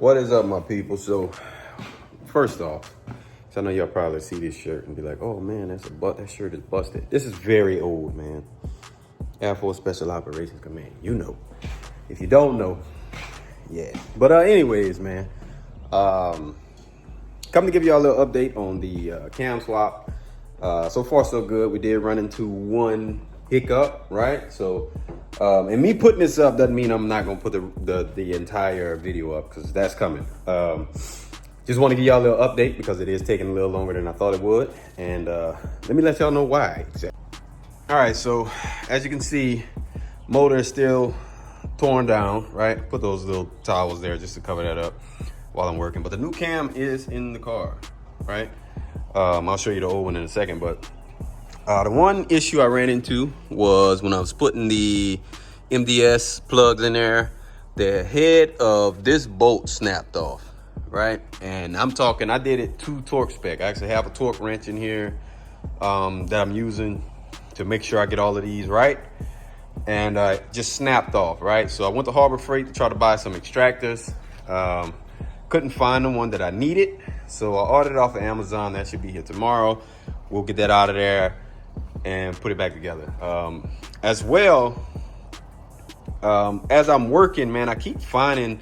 What is up, my people? So, first off, I know y'all probably see this shirt and be like, "Oh man, that shirt is busted." This is very old, man. Air Force Special Operations Command. You know. If you don't know, yeah. But anyways, man, come to give y'all a little update on the cam swap. So far, so good. We did run into one hiccup, right? So, and me putting this up doesn't mean I'm not gonna put the entire video up, because that's coming. Just want to give y'all a little update because it is taking a little longer than I thought it would, and let me let y'all know why. All right, so as you can see, motor is still torn down, right? Put those little towels there just to cover that up while I'm working. But the new cam is in the car, right? I'll show you the old one in a second, but the one issue I ran into was when I was putting the MDS plugs in there, the head of this bolt snapped off, right? And I'm talking, I did it to torque spec. I actually have a torque wrench in here that I'm using to make sure I get all of these right. And just snapped off, right? So I went to Harbor Freight to try to buy some extractors. Couldn't find the one that I needed. So I ordered it off of Amazon. That should be here tomorrow. We'll get that out of there and put it back together. As well, as I'm working, man, I keep finding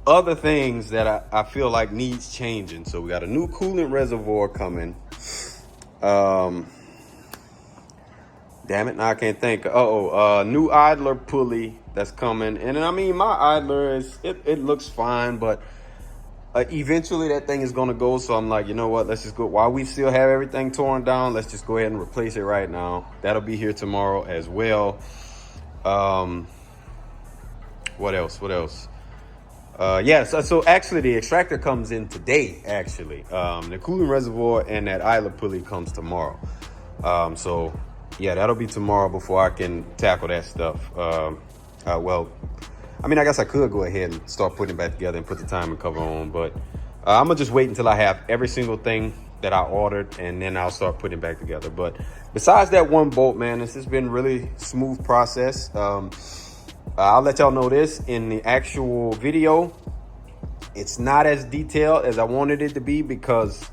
other things that I feel like needs changing. So we got a new coolant reservoir coming. Damn it, now I can't think. New idler pulley that's coming. And I mean, my idler it looks fine, but eventually that thing is gonna go. So I'm like, you know what, let's just go. While we still have everything torn down, let's just go ahead and replace it right now. That'll be here tomorrow as well. What else? So actually the extractor comes in today, actually. The coolant reservoir and that idler pulley comes tomorrow. So yeah, that'll be tomorrow before I can tackle that stuff. Well, I mean, I guess I could go ahead and start putting it back together and put the timing cover on, but I'm gonna just wait until I have every single thing that I ordered, and then I'll start putting it back together. But besides that one bolt, man, this has been really smooth process. I'll let y'all know this in the actual video. It's not as detailed as I wanted it to be, because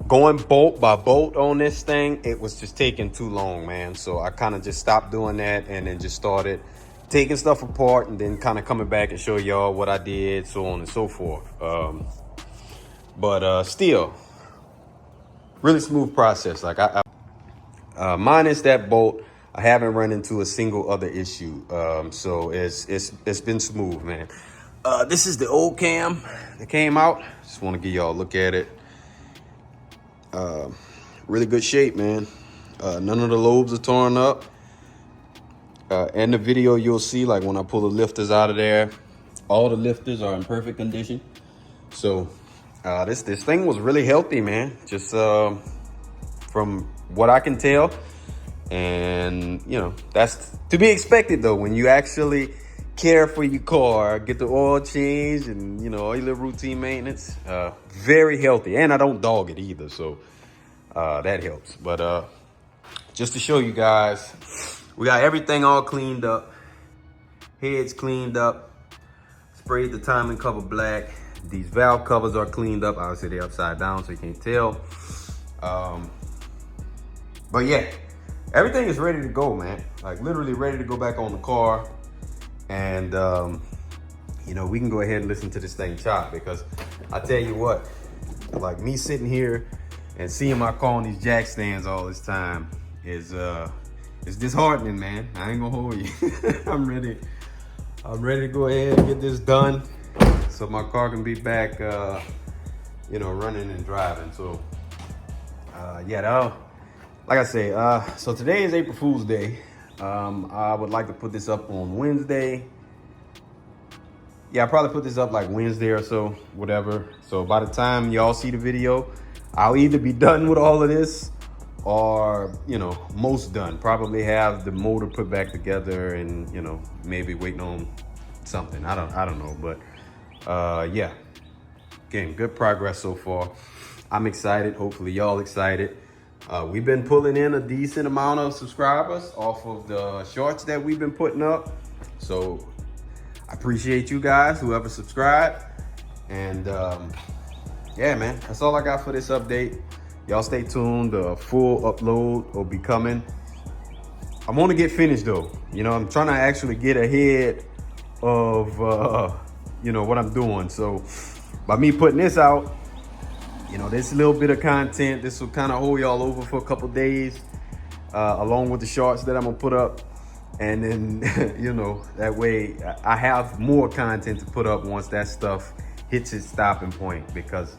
going bolt by bolt on this thing, it was just taking too long, man. So I kind of just stopped doing that and then just started taking stuff apart and then kind of coming back and show y'all what I did, so on and so forth. But still, really smooth process. Like minus that bolt, I haven't run into a single other issue. So it's been smooth, man. This is the old cam that came out. Just want to give y'all a look at it. Really good shape, man. None of the lobes are torn up. In the video, you'll see, like, when I pull the lifters out of there, all the lifters are in perfect condition. So this thing was really healthy, man. Just from what I can tell. And you know, that's to be expected though, when you actually care for your car, get the oil changed, and you know, all your little routine maintenance. Very healthy, and I don't dog it either, so that helps. But just to show you guys, we got everything all cleaned up, heads cleaned up, sprayed the timing cover black. These valve covers are cleaned up. Obviously they're upside down, so you can't tell. But yeah, everything is ready to go, man. Like literally ready to go back on the car. And you know, we can go ahead and listen to this thing chop, because I tell you what, like me sitting here and seeing my car on these jack stands all this time is it's disheartening, man. I ain't gonna hold you. I'm ready to go ahead and get this done so my car can be back you know, running and driving. So yeah, like I say, so today is April Fool's Day. I would like to put this up on Wednesday. Yeah, I'll probably put this up like Wednesday or so, whatever. So by the time y'all see the video, I'll either be done with all of this, or, you know, most done. Probably have the motor put back together and, you know, maybe waiting on something. I don't know, but yeah. Again, good progress so far. I'm excited. Hopefully y'all excited. We've been pulling in a decent amount of subscribers off of the shorts that we've been putting up. So I appreciate you guys, whoever subscribed. And yeah, man, that's all I got for this update. Y'all stay tuned. The full upload will be coming. I want to get finished though. You know, I'm trying to actually get ahead of you know, what I'm doing. So by me putting this out, you know, this little bit of content, this will kind of hold y'all over for a couple days, along with the shorts that I'm gonna put up. And then, you know, that way I have more content to put up once that stuff hits its stopping point. Because,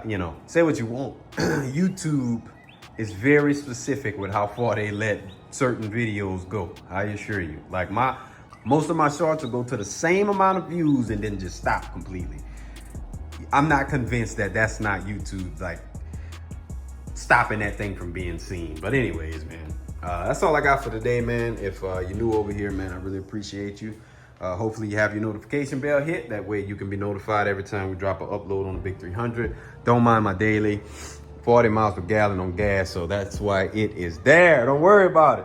you know, say what you want, YouTube is very specific with how far they let certain videos go. I assure you. Like most of my shorts will go to the same amount of views and then just stop completely. I'm not convinced that that's not YouTube, like, stopping that thing from being seen. But anyways, man, that's all I got for today, man. If you're new over here, man, I really appreciate you. Hopefully you have your notification bell hit. That way you can be notified every time we drop an upload on the Big 300. Don't mind my daily 40 miles per gallon on gas, so that's why it is there. Don't worry about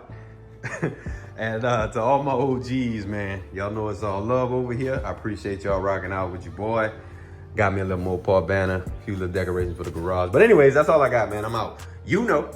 it. And to all my OGs, man, y'all know it's all love over here. I appreciate y'all rocking out with your boy. Got me a little Mopar banner, a few little decorations for the garage. But anyways, that's all I got, man. I'm out. You know.